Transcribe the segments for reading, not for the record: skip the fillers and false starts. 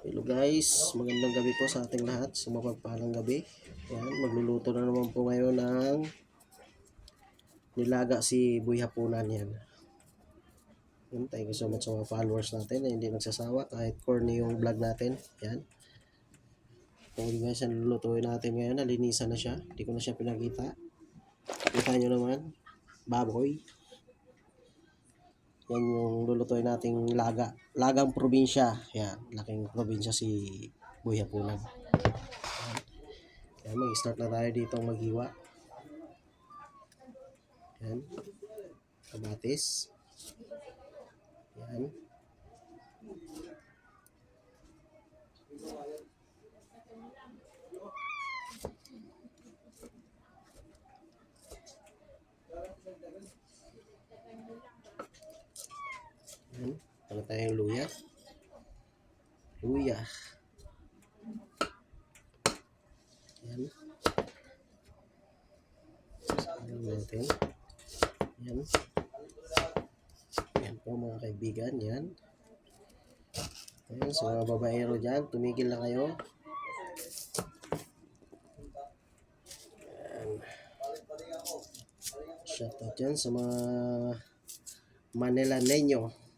Hello guys, magandang gabi po sa ating lahat, sa mapagpalang gabi. Yan, magluluto na naman po ngayon ng nilaga si Boy Hapunan yan. Yan, thank you so much sa mga followers natin na hindi nagsasawa kahit corny yung vlog natin. Yan. Kung guys, ang lulutuin natin ngayon, nalinisan na siya. Hindi ko na siya pinakita. Kita nyo naman, baboy. Yan yung lulutuin nating laga. Lagang probinsya. Yan, laking probinsya si Boy Hapunan. Yan, mag-start na tayo dito maghiwa. Yan. Kamatis. Yan. Yan. Ano tayong luya? Luya. Yan. Sasayin natin. Yan. Yan po mga kaibigan. Yan. Ayan, sa mga babaero dyan, tumigil na kayo. Yan. Shoutout dyan sa mga Manilaneño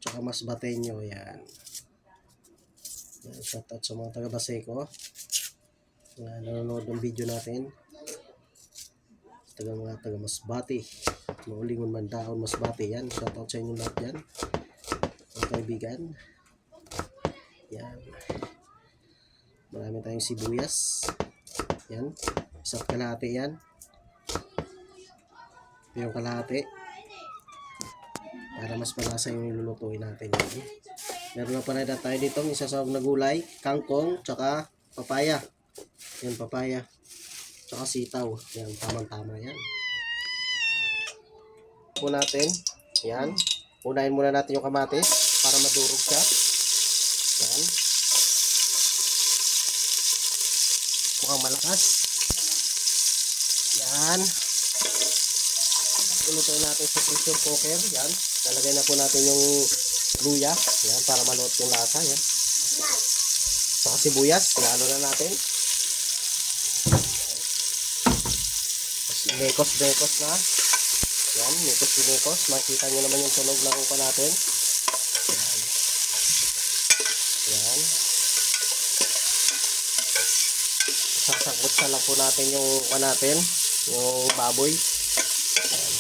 tsaka Masbateño. Yan. Yan. Shoutout sa mga taga Baseco na nanonood ng video natin. Mga taga Masbate, Maulingon, Mandaon, Masbate. Yan. Shoutout sa inyo lahat dyan, mga kaibigan. Yan. Marami tayong sibuyas. Yan. Isa't kalahati yan. Yung kalahati. Para mas malasa yung nilulutuin natin. Yan. Meron na pala tayo dito isasawag na gulay. Kangkong, tsaka papaya. Yan, papaya. Tsaka sitaw. Yan, tamang-tama yan. Po natin. Yan. Unahin muna natin yung kamatis para madurog siya. Yan. Mukhang malakas. Yan. Ilutuin natin sa pressure cooker. Yan. Lalagay na po natin yung luya. Yan. Para maluot yung lasa. Yan. Saka sibuyas. Lalo na natin. Mekos-mekos na. Yan. Mekos-mekos. Makikita nyo naman yung tunog ng upa natin. Yan. Yan. Sasangkot sa lang po natin yung upa natin. Yung baboy. Yan.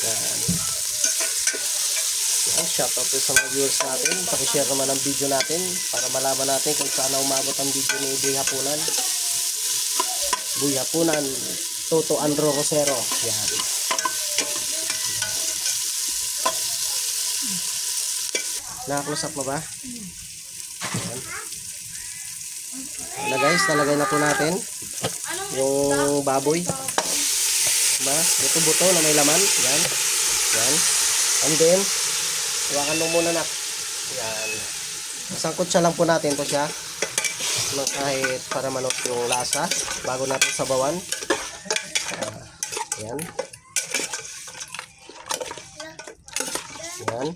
Yan. Yan. Shoutout sa mga viewers natin. Pakishare naman ang video natin para malaman natin kung saan umabot ang video ni Boy Hapunan. Boy Hapunan, Toto Andro Rosero. Yan. Naka-close up mo ba? Yan. Na guys, talagay na po natin yung baboy. Diba? Buto-buto na may laman. Yan. Yan. And then, hawakan mo muna na. Yan. Sangkot siya lang po natin to siya. Kahit para manok yung lasa bago natin sabawan. Yan. Yan.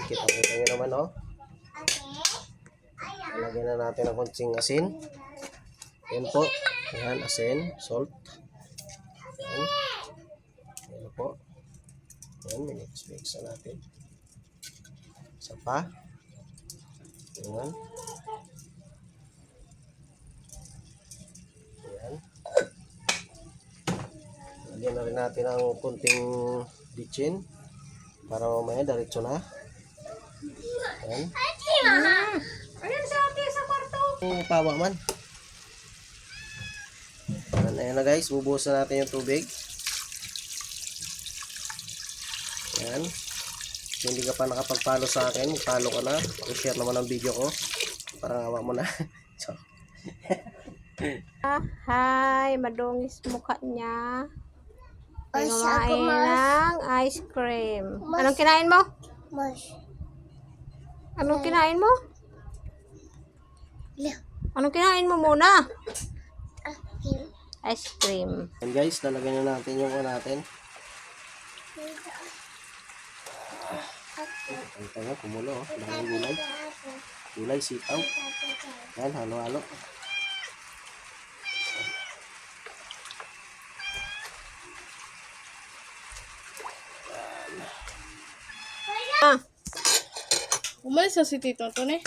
Kita nyo naman, oh. Lagyan na natin ng konting asin. Yan po. Yan, asin, salt. Yan. Yan po. Yan, minix-mix na natin. Isa pa. Yan. Yan. Lagyan na rin natin ang konting bitchin para mamaya diretso na. Yan. Ayun sa atin sa kwarto. Pawa man. Ayan na guys, bubuhusan natin yung tubig. Ayan. Kung hindi ka pa nakapag-follow sa akin, follow ka na. I-share naman ang video ko. Parang awa mo na. Hi, madungis mukha niya. Kumain ng ice cream. Anong kinain mo? Anong kinain mo? Anong kinain mo muna? ice cream. Yan guys, lalagyan na natin yung natin. Ang tayo, kumulo. Oh. Daming gulay. Gulay, sitaw. Yan, halo-halo. Umalis na si Tito to, ne?